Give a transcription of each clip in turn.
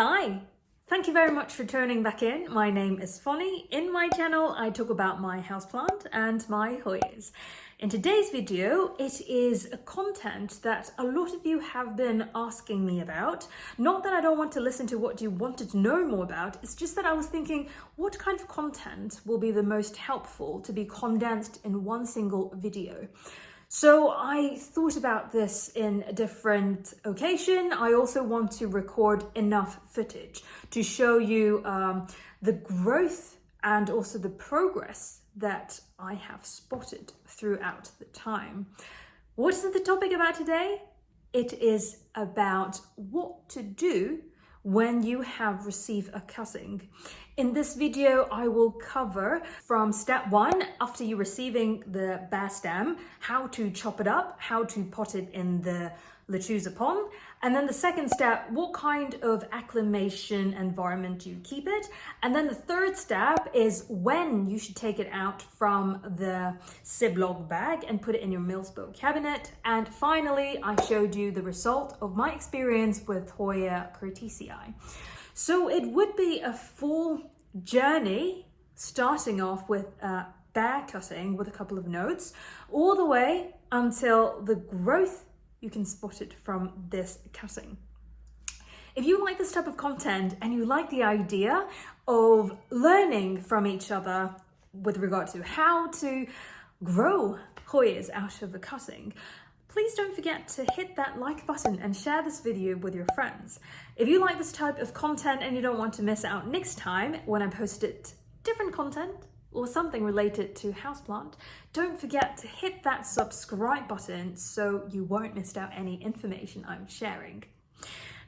Hi! Thank you very much for turning back in. My name is Fonny. In my channel, I talk about my houseplant and my Hoyas. In today's video, it is a content that a lot of you have been asking me about. Not that I don't want to listen to what you wanted to know more about, it's just that I was thinking, what kind of content will be the most helpful to be condensed in one single video? So I thought about this in a different occasion. I also want to record enough footage to show you the growth and also the progress that I have spotted throughout the time. What is the topic about today? It is about what to do when you have received a cutting. In this video, I will cover from step 1, after you receiving the bare stem, how to chop it up, how to pot it in the lechuza pond, and then the second step, what kind of acclimation environment you keep it, and then the third step is when you should take it out from the ziplock bag and put it in your Millspo cabinet. And finally, I showed you the result of my experience with Hoya Curtisii. So it would be a full journey, starting off with bare cutting with a couple of notes, all the way until the growth you can spot it from this cutting. If you like this type of content and you like the idea of learning from each other with regard to how to grow Hoyas out of a cutting, please don't forget to hit that like button and share this video with your friends. If you like this type of content and you don't want to miss out next time when I post it different content or something related to houseplant, don't forget to hit that subscribe button so you won't miss out any information I'm sharing.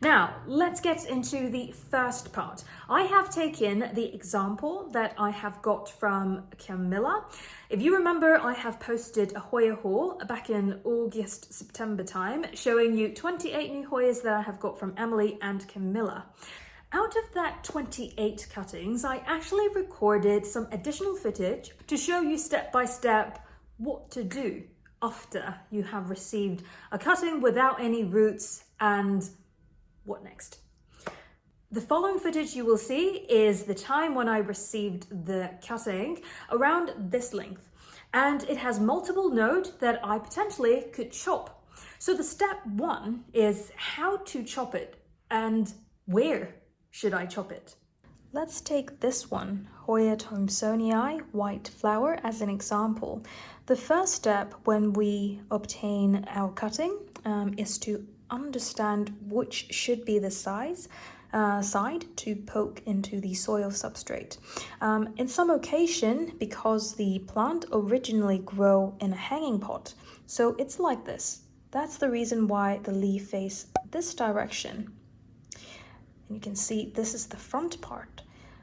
Now, let's get into the first part. I have taken the example that I have got from Camilla. If you remember, I have posted a Hoya haul back in August, September time, showing you 28 new Hoyas that I have got from Emily and Camilla. Out of that 28 cuttings, I actually recorded some additional footage to show you step by step what to do after you have received a cutting without any roots and what next. The following footage you will see is the time when I received the cutting around this length, and it has multiple nodes that I potentially could chop. So the step 1 is how to chop it and where should I chop it. Let's take this one, Hoya Thomsonii white flower, as an example. The first step when we obtain our cutting is to understand which should be the side to poke into the soil substrate. In some occasion, because the plant originally grew in a hanging pot, so it's like this. That's the reason why the leaf face this direction. And you can see this is the front part,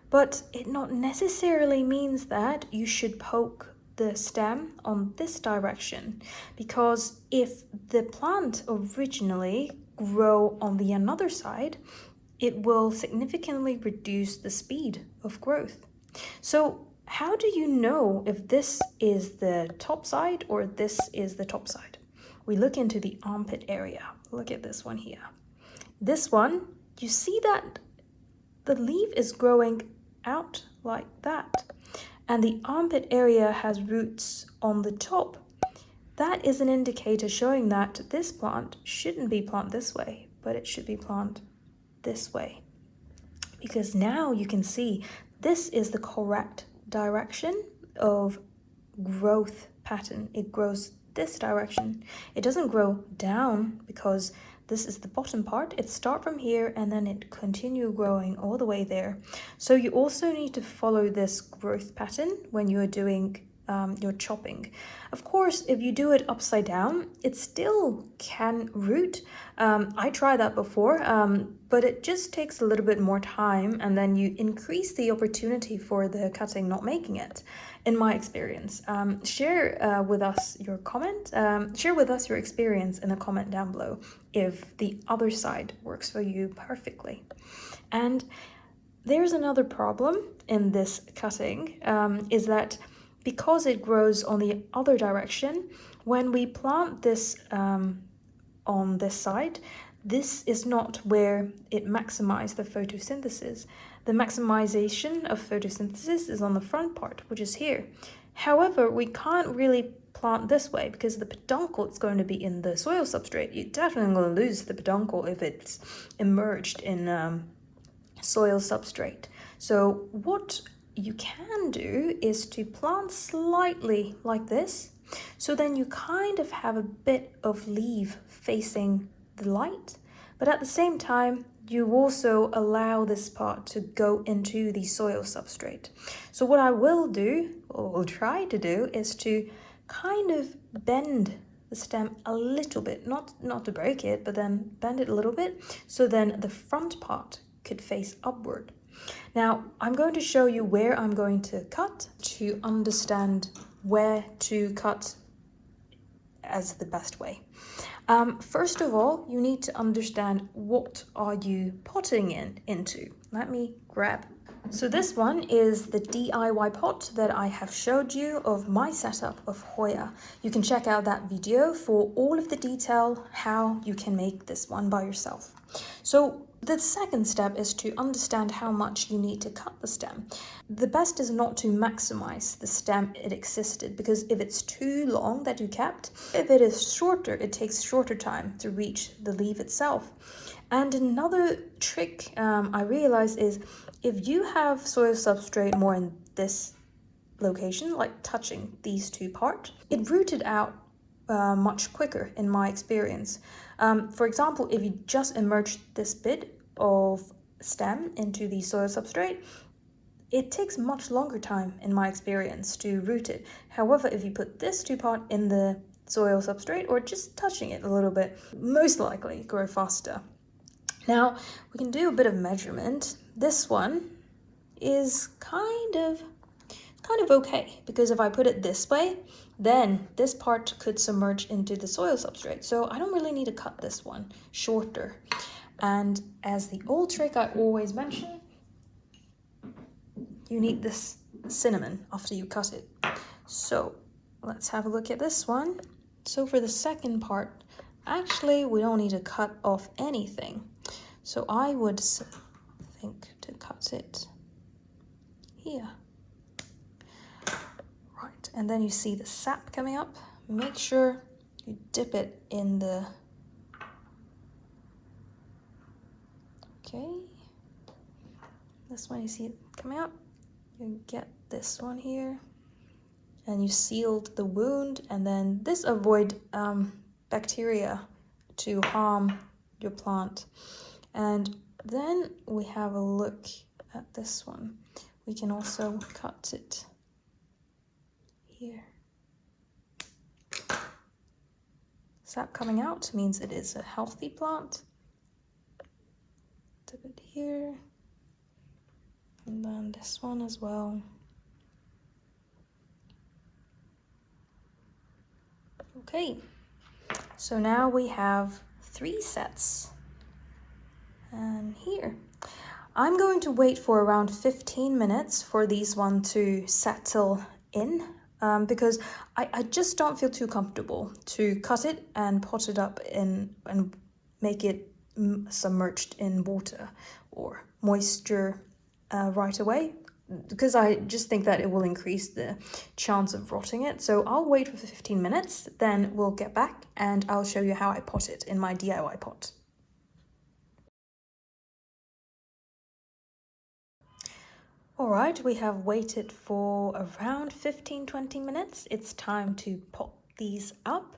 but it not necessarily means that you should poke the stem on this direction, because if the plant originally grow on the another side, it will significantly reduce the speed of growth. So how do you know if this is the top side or this is the top side? We look into the armpit area. Look at this one here. This one, you see that the leaf is growing out like that, and the armpit area has roots on the top. That is an indicator showing that this plant shouldn't be planted this way, but it should be planted this way. Because now you can see this is the correct direction of growth pattern. It grows this direction. It doesn't grow down because this is the bottom part. It starts from here and then it continue growing all the way there. So you also need to follow this growth pattern when you are doing your chopping. Of course, if you do it upside down, it still can root. I tried that before, but it just takes a little bit more time, and then you increase the opportunity for the cutting not making it, in my experience. Share with us your comment, share with us your experience in a comment down below if the other side works for you perfectly. And there's another problem in this cutting, is that because it grows on the other direction, when we plant this on this side, this is not where it maximizes the photosynthesis. The maximization of photosynthesis is on the front part, which is here. However, we can't really plant this way because the peduncle is going to be in the soil substrate. You're definitely going to lose the peduncle if it's immersed in soil substrate. So what you can do is to plant slightly like this. So then you kind of have a bit of leaf facing the light, but at the same time, you also allow this part to go into the soil substrate. So what I will do, or will try to do, is to kind of bend the stem a little bit, not to break it, but then bend it a little bit, so then the front part could face upward. Now, I'm going to show you where I'm going to cut to understand where to cut as the best way. First of all, you need to understand what are you potting into. Let me grab. So this one is the DIY pot that I have showed you of my setup of Hoya. You can check out that video for all of the detail how you can make this one by yourself. So the second step is to understand how much you need to cut the stem. The best is not to maximize the stem it existed, because if it's too long that you kept, if it is shorter, it takes shorter time to reach the leaf itself. And another trick I realized is if you have soil substrate more in this location, like touching these two parts, it rooted out much quicker in my experience. For example, if you just immerse this bit of stem into the soil substrate, it takes much longer time in my experience to root it. However, if you put this two part in the soil substrate or just touching it a little bit, most likely grow faster. Now we can do a bit of measurement. This one is kind of okay, because if I put it this way, then this part could submerge into the soil substrate. So I don't really need to cut this one shorter. And as the old trick I always mention, you need this cinnamon after you cut it. So let's have a look at this one. So for the second part, actually we don't need to cut off anything. So I would think to cut it here. Right, and then you see the sap coming up. Make sure you dip it in the... Okay. This one you see it coming up. You get this one here. And you sealed the wound, and then this avoid bacteria to harm your plant. And then we have a look at this one. We can also cut it here. Sap coming out means it is a healthy plant. Dip it here. And then this one as well. Okay, so now we have 3 sets. And here. I'm going to wait for around 15 minutes for these one to settle in, because I just don't feel too comfortable to cut it and pot it up in and make it submerged in water or moisture right away, because I just think that it will increase the chance of rotting it. So I'll wait for 15 minutes, then we'll get back and I'll show you how I pot it in my DIY pot. Alright, we have waited for around 15-20 minutes. It's time to pot these up.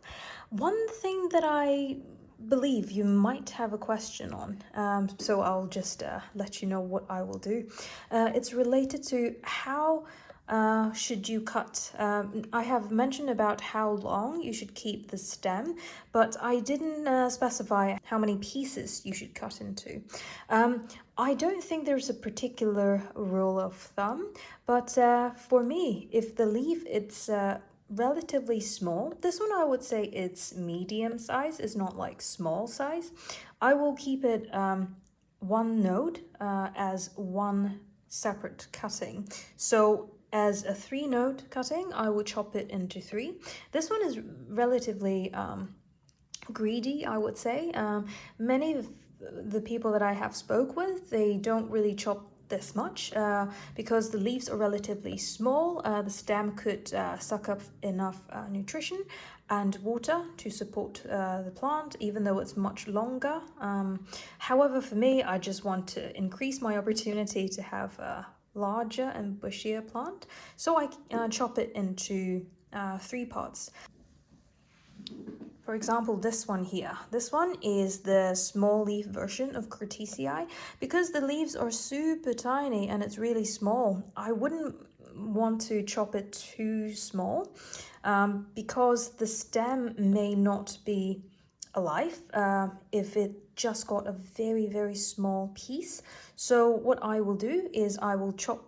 One thing that I believe you might have a question on, so I'll just let you know what I will do. It's related to how should you cut. I have mentioned about how long you should keep the stem, but I didn't specify how many pieces you should cut into. I don't think there's a particular rule of thumb, but for me, if the leaf it's relatively small, this one I would say it's medium size, it's not like small size, I will keep it one node as one separate cutting. So as a 3-node cutting, I will chop it into 3. This one is relatively greedy, I would say. Many of the people that I have spoke with, they don't really chop this much because the leaves are relatively small. The stem could suck up enough nutrition and water to support the plant, even though it's much longer. However, for me, I just want to increase my opportunity to have a larger and bushier plant, so I chop it into 3 parts. For example, this one here. This one is the small leaf version of Curtisii. Because the leaves are super tiny and it's really small, I wouldn't want to chop it too small because the stem may not be alive if it just got a very, very small piece. So what I will do is I will chop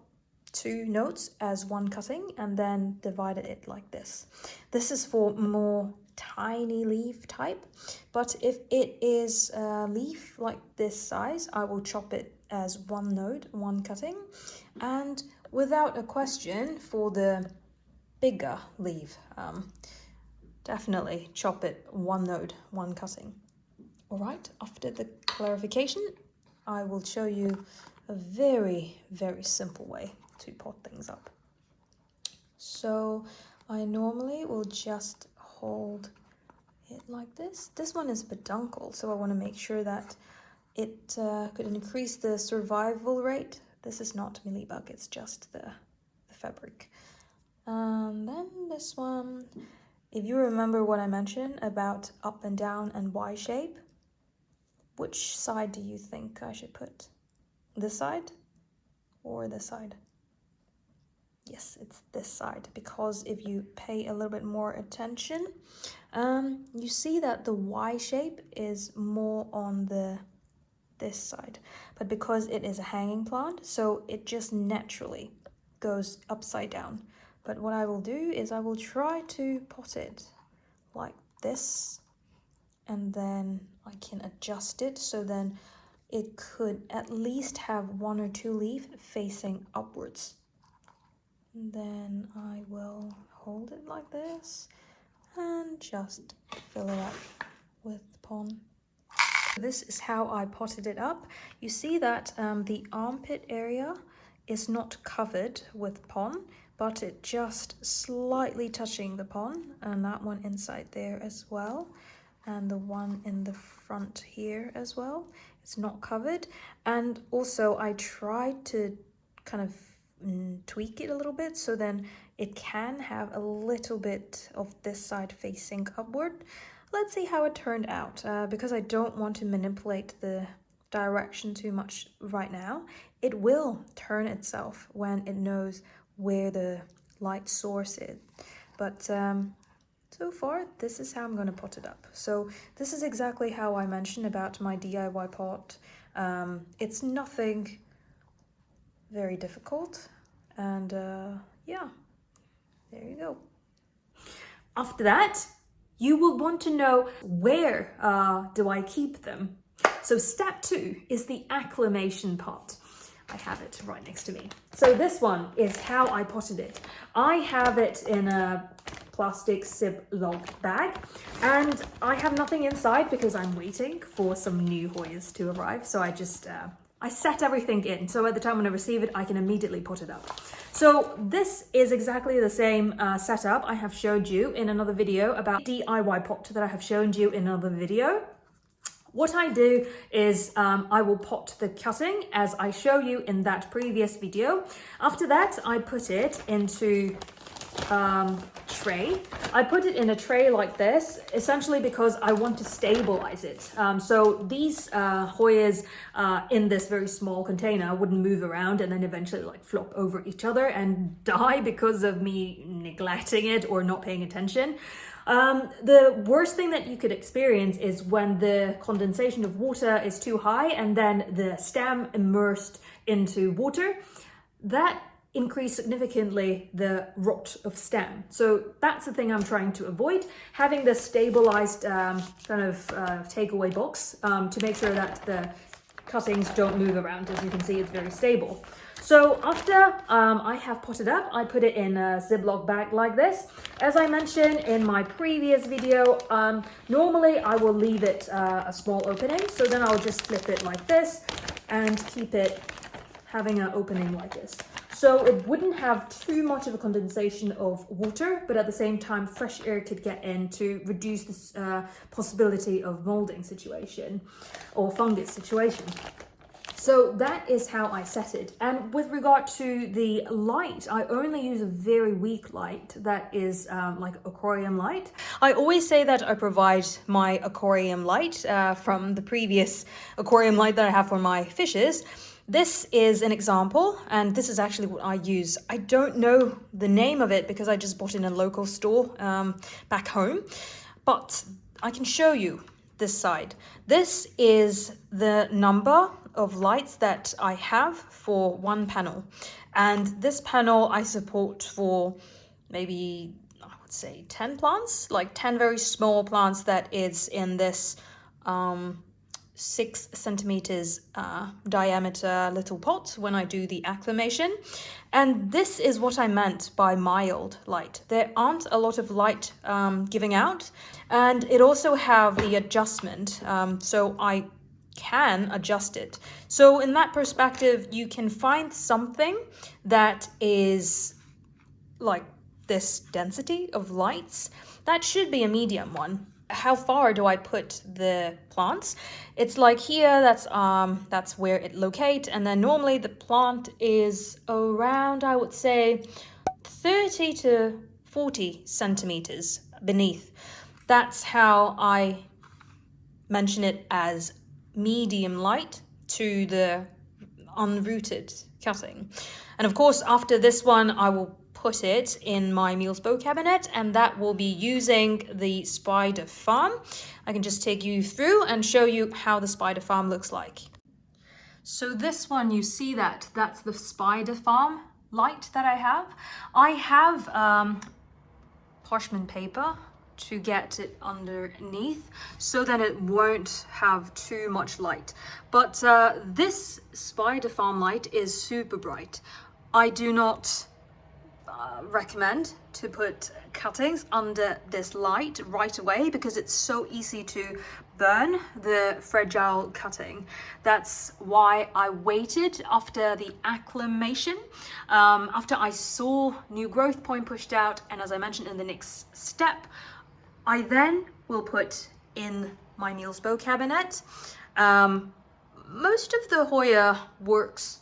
2 nodes as 1 cutting and then divide it like this. This is for more tiny leaf type, but if it is a leaf like this size, I will chop it as 1 node, 1 cutting, and without a question, for the bigger leaf, definitely chop it 1 node, 1 cutting. All right, after the clarification, I will show you a very, very simple way to pot things up. So I normally will just hold it like this. This one is peduncle, so I want to make sure that it could increase the survival rate. This is not mealybug, it's just the fabric. And then this one, if you remember what I mentioned about up and down and Y shape, which side do you think I should put? This side or this side? Yes, it's this side, because if you pay a little bit more attention, you see that the Y shape is more on this side, but because it is a hanging plant, so it just naturally goes upside down. But what I will do is I will try to pot it like this, and then I can adjust it so then it could at least have 1 or 2 leaves facing upwards. Then I will hold it like this and just fill it up with pon. This is how I potted it up. You see that the armpit area is not covered with pon, but it just slightly touching the pon, and that one inside there as well, and the one in the front here as well. It's not covered. And also I tried to kind of tweak it a little bit so then it can have a little bit of this side facing upward. Let's see how it turned out, because I don't want to manipulate the direction too much right now. It will turn itself when it knows where the light source is, but so far this is how I'm going to pot it up. So this is exactly how I mentioned about my DIY pot. It's nothing very difficult, and yeah, there you go. After that, you will want to know where do I keep them. So step 2 is the acclimation pot. I have it right next to me. So this one is how I potted it. I have it in a plastic ziplock bag, and I have nothing inside because I'm waiting for some new Hoyas to arrive. So I just I set everything in, so by the time when I receive it, I can immediately pot it up. So this is exactly the same setup I have showed you in another video about DIY pot that I have shown you in another video. What I do is I will pot the cutting as I show you in that previous video. After that, I put it into tray. I put it in a tray like this, essentially because I want to stabilize it. So these Hoyas in this very small container wouldn't move around and then eventually like flop over each other and die because of me neglecting it or not paying attention. The worst thing that you could experience is when the condensation of water is too high and then the stem immersed into water. That increase significantly the rot of stem. So that's the thing I'm trying to avoid, having this stabilized kind of takeaway box to make sure that the cuttings don't move around. As you can see, it's very stable. So after I have potted up, I put it in a ziplock bag like this. As I mentioned in my previous video, normally I will leave it a small opening. So then I'll just flip it like this and keep it having an opening like this. So it wouldn't have too much of a condensation of water, but at the same time, fresh air could get in to reduce this possibility of molding situation or fungus situation. So that is how I set it. And with regard to the light, I only use a very weak light that is like aquarium light. I always say that I provide my aquarium light from the previous aquarium light that I have for my fishes. This is an example, and this is actually what I use. I don't know the name of it because I just bought it in a local store back home, but I can show you this side. This is the number of lights that I have for one panel, and this panel I support for maybe, I would say, 10 plants, like 10 very small plants that is in this 6 centimeters diameter little pot when I do the acclimation. And this is what I meant by mild light. There aren't a lot of light giving out, and it also have the adjustment, so I can adjust it. So in that perspective, you can find something that is like this density of lights. That should be a medium one. How far do I put the plants? It's like here, that's where it locates, and then normally the plant is around, I would say, 30 to 40 centimeters beneath. That's how I mention it as medium light to the unrooted cutting. And of course, after this one, I will put it in my meals bow cabinet, and that will be using the spider farm. I can just take you through and show you how the spider farm looks like. So this one, you see that's the spider farm light that I have. I have parchment paper to get it underneath so that it won't have too much light. But this spider farm light is super bright. I do not recommend to put cuttings under this light right away because it's so easy to burn the fragile cutting. That's why I waited after the acclimation, after I saw new growth point pushed out, and as I mentioned in the next step, I then will put in my meals bow cabinet. Most of the Hoya works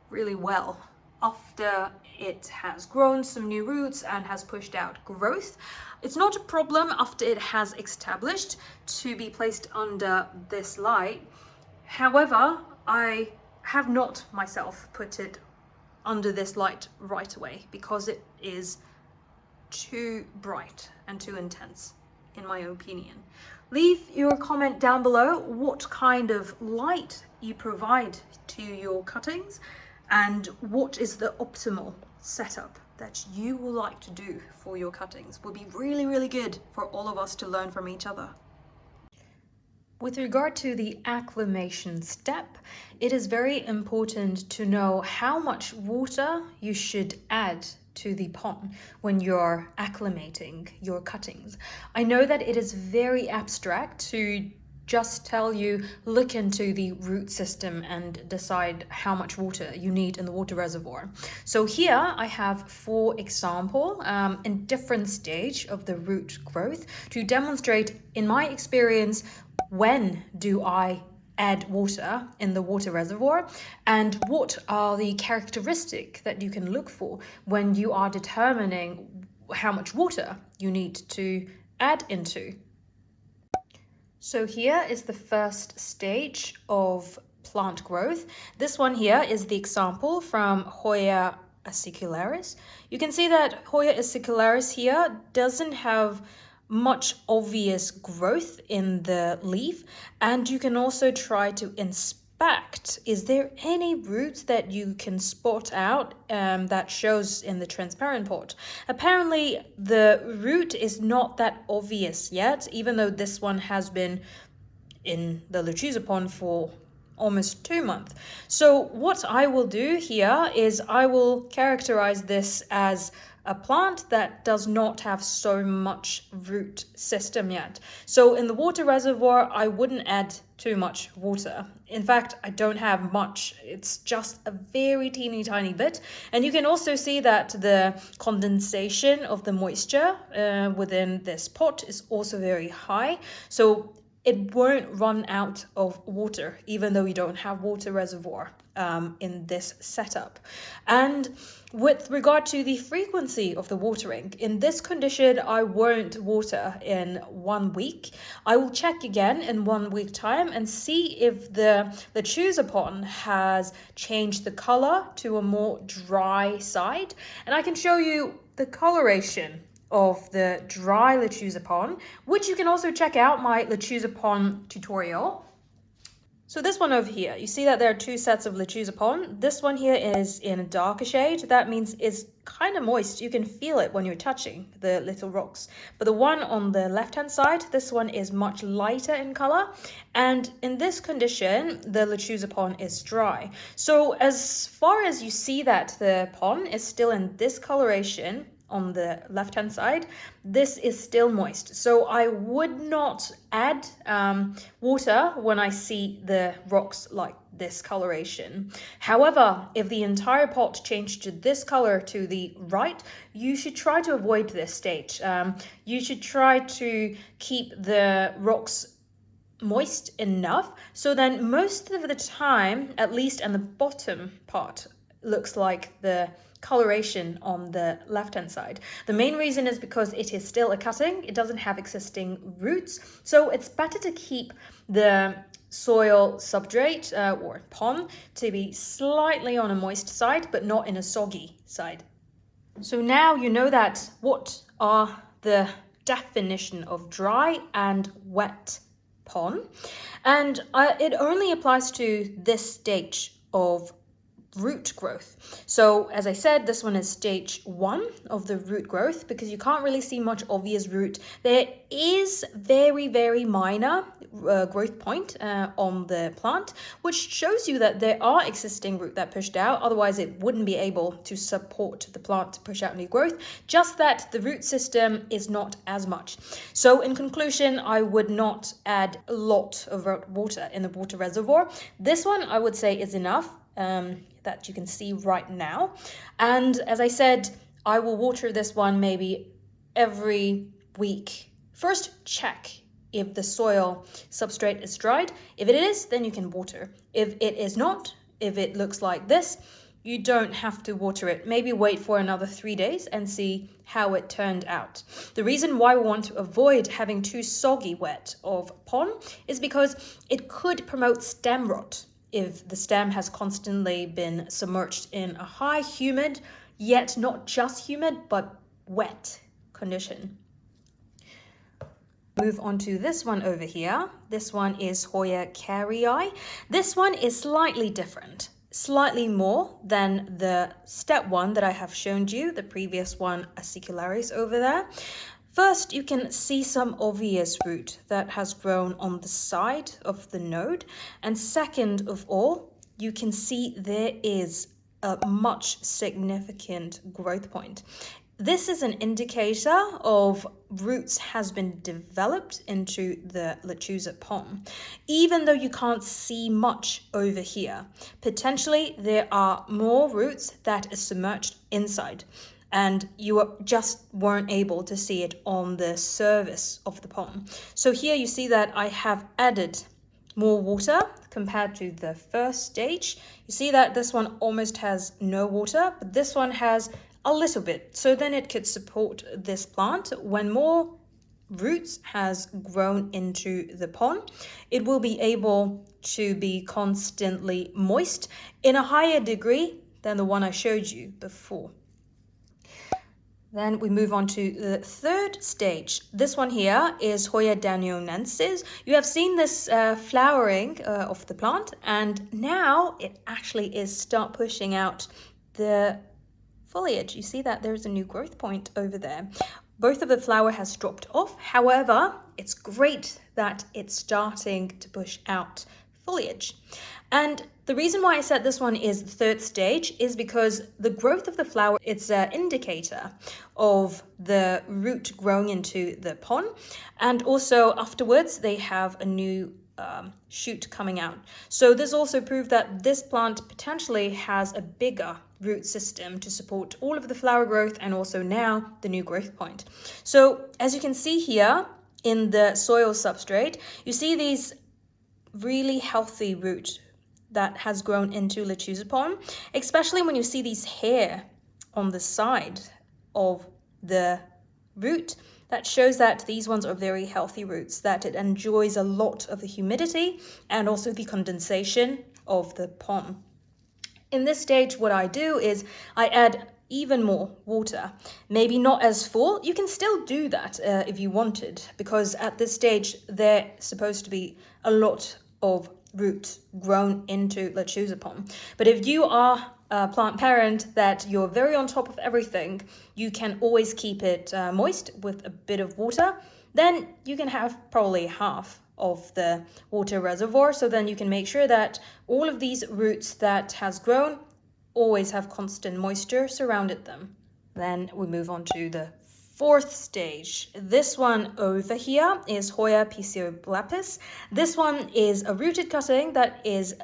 really well after it has grown some new roots and has pushed out growth. It's not a problem after it has established to be placed under this light. However, I have not myself put it under this light right away because it is too bright and too intense, in my opinion. Leave your comment down below what kind of light you provide to your cuttings and what is the optimal setup that you would like to do for your cuttings. Will be really, really good for all of us to learn from each other. With regard to the acclimation step, it is very important to know how much water you should add to the pond when you're acclimating your cuttings. I know that it is very abstract to just tell you, look into the root system and decide how much water you need in the water reservoir. So here I have 4 examples in different stage of the root growth to demonstrate, in my experience, when do I add water in the water reservoir and what are the characteristics that you can look for when you are determining how much water you need to add into. So here is the first stage of plant growth. This one here is the example from Hoya acicularis. You can see that Hoya acicularis here doesn't have much obvious growth in the leaf, and you can also try to inspect, is there any roots that you can spot out that shows in the transparent pot. Apparently the root is not that obvious yet, even though this one has been in the Lechuza pond for almost 2 months. So what I will do here is I will characterize this as a plant that does not have so much root system yet. So in the water reservoir, I wouldn't add too much water. In fact, I don't have much. It's just a very teeny tiny bit. And you can also see that the condensation of the moisture within this pot is also very high. So it won't run out of water, even though you don't have water reservoir in this setup. And with regard to the frequency of the watering, in this condition, I won't water in 1 week. I will check again in 1 week time and see if the Choosapon has changed the color to a more dry side. And I can show you the coloration of the dry Lechusapon, which you can also check out my Lechusapon tutorial. So this one over here, you see that there are 2 sets of Lechusapon. This one here is in a darker shade. That means it's kind of moist. You can feel it when you're touching the little rocks. But the one on the left-hand side, this one is much lighter in color. And in this condition, the Lechusapon is dry. So as far as you see that the pon is still in this coloration, on the left hand side, this is still moist. So I would not add water when I see the rocks like this coloration. However, if the entire pot changed to this color to the right, you should try to avoid this stage. You should try to keep the rocks moist enough so then most of the time, at least in the bottom part, looks like the coloration on the left hand side. The main reason is because it is still a cutting, it doesn't have existing roots, so it's better to keep the soil substrate or pon to be slightly on a moist side but not in a soggy side. So now you know that what are the definition of dry and wet pon, and it only applies to this stage of root growth. So as I said, this one is stage 1 of the root growth because you can't really see much obvious root. There is very minor growth point on the plant, which shows you that there are existing root that pushed out. Otherwise it wouldn't be able to support the plant to push out new growth, just that the root system is not as much. So in conclusion, I would not add a lot of water in the water reservoir. This one I would say is enough. That you can see right now. And as I said, I will water this one maybe every week. First, check if the soil substrate is dried. If it is, then you can water. If it is not, if it looks like this, you don't have to water it. Maybe wait for another 3 days and see how it turned out. The reason why we want to avoid having too soggy wet of pon is because it could promote stem rot if the stem has constantly been submerged in a high humid, yet not just humid, but wet condition. Move on to this one over here. This one is Hoya carrii. This one is slightly different, slightly more than the step 1 that I have shown you, the previous one, acicularis over there. First, you can see some obvious root that has grown on the side of the node. And second of all, you can see there is a much significant growth point. This is an indicator of roots has been developed into the Lechusapon. Even though you can't see much over here, potentially there are more roots that is submerged inside, and you just weren't able to see it on the surface of the pond. So here you see that I have added more water compared to the first stage. You see that this one almost has no water, but this one has a little bit. So then it could support this plant. When more roots has grown into the pond, it will be able to be constantly moist in a higher degree than the one I showed you before. Then we move on to the third stage. This one here is Hoya daniensis. You have seen this flowering of the plant, and now it actually is start pushing out the foliage. You see that there's a new growth point over there. Both of the flower has dropped off. However, it's great that it's starting to push out foliage. And the reason why I said this one is the third stage is because the growth of the flower, it's an indicator of the root growing into the pon. And also afterwards, they have a new shoot coming out. So this also proved that this plant potentially has a bigger root system to support all of the flower growth and also now the new growth point. So as you can see here in the soil substrate, you see these really healthy roots that has grown into lechuza pon, especially when you see these hair on the side of the root. That shows that these ones are very healthy roots, that it enjoys a lot of the humidity and also the condensation of the pon. In this stage, what I do is I add even more water, maybe not as full. You can still do that if you wanted, because at this stage, there's supposed to be a lot of root grown into lechuza pon. But if you are a plant parent that you're very on top of everything, you can always keep it moist with a bit of water. Then you can have probably half of the water reservoir. So then you can make sure that all of these roots that has grown always have constant moisture surrounded them. Then we move on to the fourth stage. This one over here is Hoya lapis. This one is a rooted cutting that is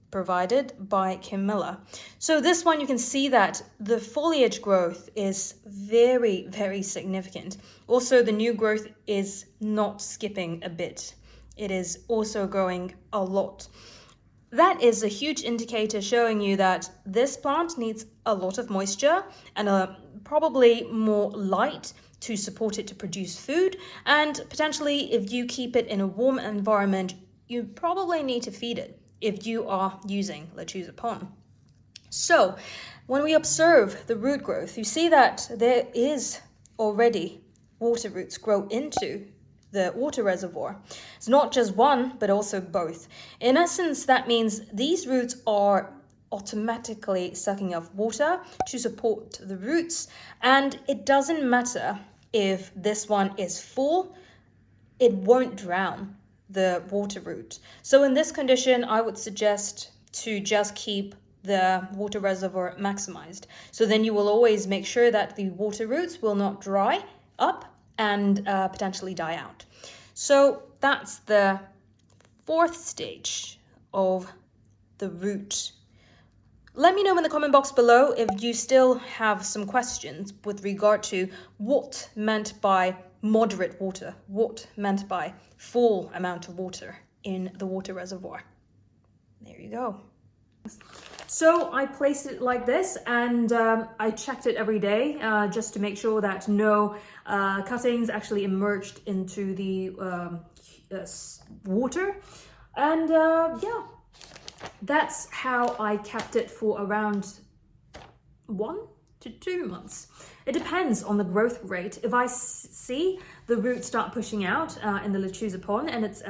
provided by Camilla. So this one, you can see that the foliage growth is very, very significant. Also, the new growth is not skipping a bit. It is also growing a lot. That is a huge indicator showing you that this plant needs a lot of moisture and probably more light to support it to produce food. And potentially, if you keep it in a warm environment, you probably need to feed it if you are using lechuza pon. So when we observe the root growth, you see that there is already water roots grow into the water reservoir. It's not just one, but also both. In essence, that means these roots are automatically sucking up water to support the roots, and it doesn't matter if this one is full, it won't drown the water root. So in this condition, I would suggest to just keep the water reservoir maximized. So then you will always make sure that the water roots will not dry up and potentially die out. So that's the fourth stage of the root. Let me know in the comment box below if you still have some questions with regard to what meant by moderate water, what meant by full amount of water in the water reservoir. There you go. So I placed it like this, and I checked it every day just to make sure that no cuttings actually emerged into the water. And yeah, that's how I kept it for around 1 to 2 months. It depends on the growth rate. If I see the roots start pushing out in the lechuza pon and it's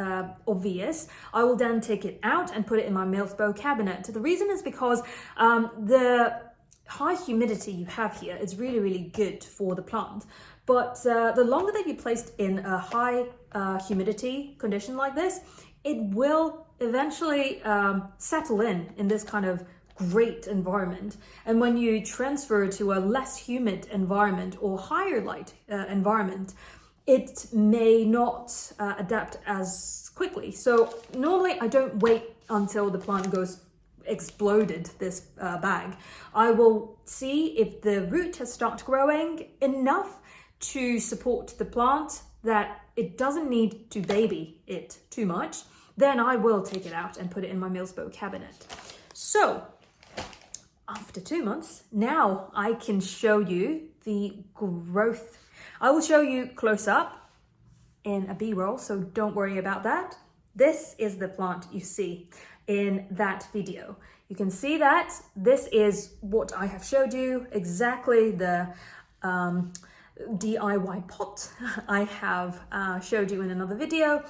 obvious, I will then take it out and put it in my Milsbo cabinet. The reason is because the high humidity you have here is really, really good for the plant. But the longer that you placed in a high humidity condition like this, it will eventually settle in this kind of great environment. And when you transfer to a less humid environment or higher light environment, it may not adapt as quickly. So normally I don't wait until the plant goes exploded, this bag. I will see if the root has started growing enough to support the plant that it doesn't need to baby it too much. Then I will take it out and put it in my Milsbo cabinet. So after 2 months, now I can show you the growth. I will show you close up in a B-roll, so don't worry about that. This is the plant you see in that video. You can see that this is what I have showed you, exactly the DIY pot I have showed you in another video.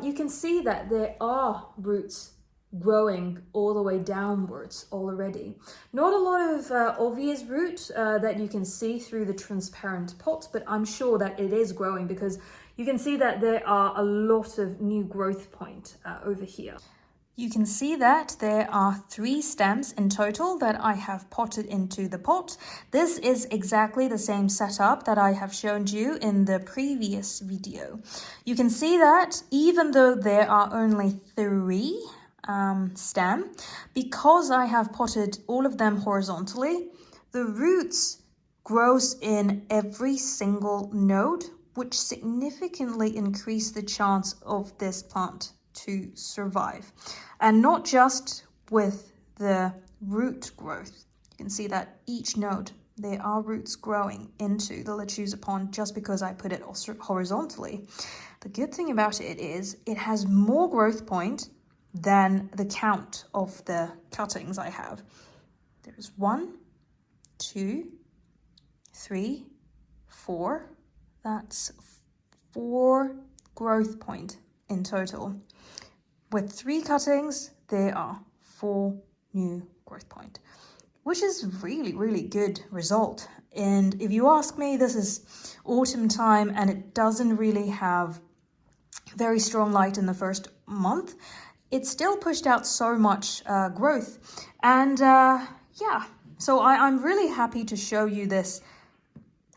You can see that there are roots growing all the way downwards already. Not a lot of obvious root that you can see through the transparent pot, but I'm sure that it is growing because you can see that there are a lot of new growth point over here. You can see that there are 3 stems in total that I have potted into the pot. This is exactly the same setup that I have shown you in the previous video. You can see that even though there are only 3 stems, because I have potted all of them horizontally, the roots grows in every single node, which significantly increase the chance of this plant to survive. And not just with the root growth. You can see that each node, there are roots growing into the lechuza pond just because I put it horizontally. The good thing about it is it has more growth point than the count of the cuttings I have. There's 1, 2, 3, 4. That's 4 growth point in total. With 3 cuttings, there are 4 new growth point, which is really, really good result. And if you ask me, this is autumn time and it doesn't really have very strong light in the first month. It still pushed out so much growth. And yeah, so I'm really happy to show you this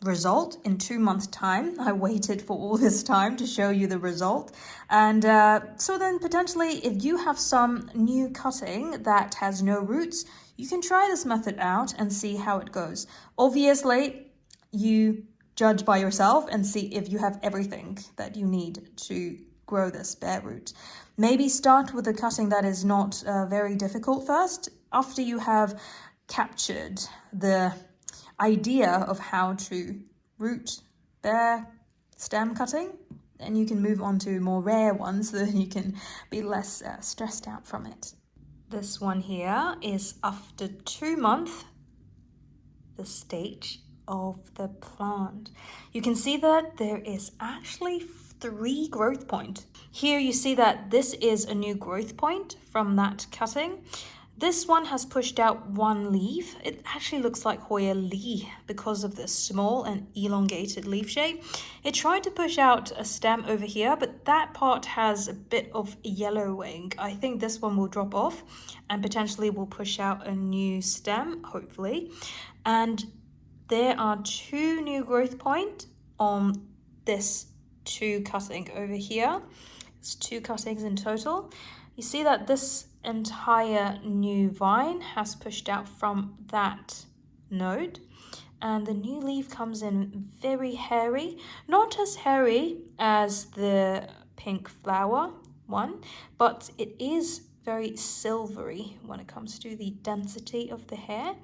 result in 2 months time. I waited for all this time to show you the result. And so then potentially if you have some new cutting that has no roots, you can try this method out and see how it goes. Obviously, you judge by yourself and see if you have everything that you need to grow this bare root. Maybe start with a cutting that is not very difficult first. After you have captured the idea of how to root bare stem cutting, and you can move on to more rare ones so that you can be less stressed out from it. This one here is after 2 months, the stage of the plant. You can see that there is actually 3 growth point. Here you see that this is a new growth point from that cutting. This one has pushed out 1 leaf. It actually looks like Hoya Lee because of the small and elongated leaf shape. It tried to push out a stem over here, but that part has a bit of yellowing. I think this one will drop off and potentially will push out a new stem, hopefully. And there are 2 new growth point on this 2 cutting over here. It's 2 cuttings in total. You see that this entire new vine has pushed out from that node, and the new leaf comes in very hairy, not as hairy as the pink flower one, but it is very silvery when it comes to the density of the hair.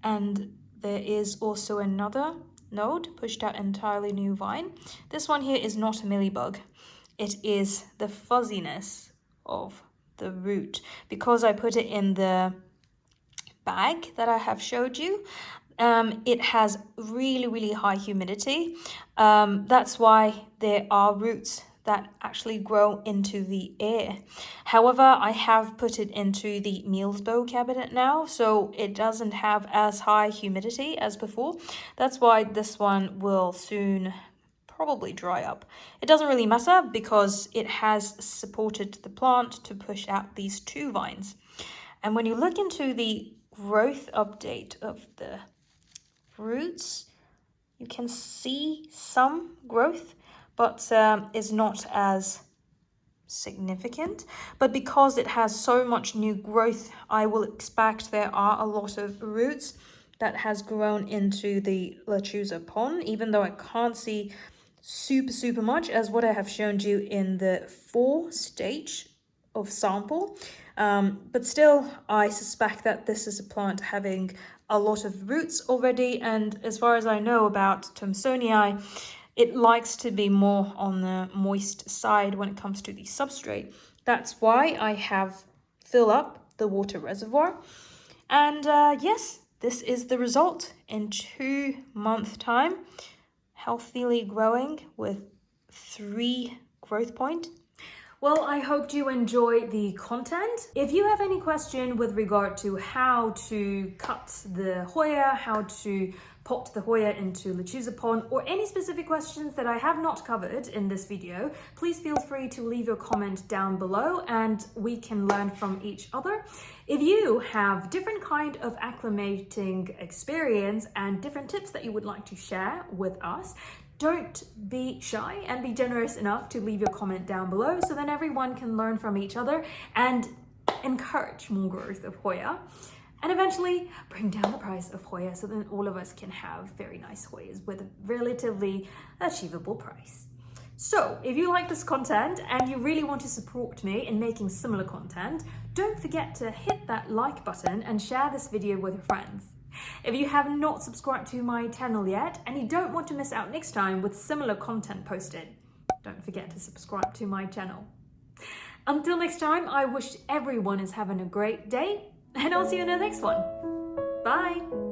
And there is also another node pushed out entirely new vine. This one here is not a millibug. It is the fuzziness of the root. Because I put it in the bag that I have showed you, it has really, really high humidity. That's why there are roots that actually grow into the air. However, I have put it into the meals bowl cabinet now, so it doesn't have as high humidity as before. That's why this one will soon probably dry up. It doesn't really matter because it has supported the plant to push out these 2 vines. And when you look into the growth update of the roots, you can see some growth, but is not as significant. But because it has so much new growth, I will expect there are a lot of roots that has grown into the lechuza pond, even though I can't see super much as what I have shown you in the 4 stage of sample. But still, I suspect that this is a plant having a lot of roots already, and as far as I know about Thomsonii, it likes to be more on the moist side when it comes to the substrate. That's why I have filled up the water reservoir. And yes, this is the result in 2 months time. Healthily growing with 3 growth point. Well, I hope you enjoy the content. If you have any question with regard to how to cut the Hoya, how to pot the Hoya into lechuza pond, or any specific questions that I have not covered in this video, please feel free to leave your comment down below and we can learn from each other. If you have different kind of acclimating experience and different tips that you would like to share with us, don't be shy and be generous enough to leave your comment down below so then everyone can learn from each other and encourage more growth of Hoya and eventually bring down the price of Hoya so then all of us can have very nice Hoyas with a relatively achievable price. So if you like this content and you really want to support me in making similar content, don't forget to hit that like button and share this video with your friends. If you have not subscribed to my channel yet and you don't want to miss out next time with similar content posted, don't forget to subscribe to my channel. Until next time, I wish everyone is having a great day and I'll see you in the next one. Bye!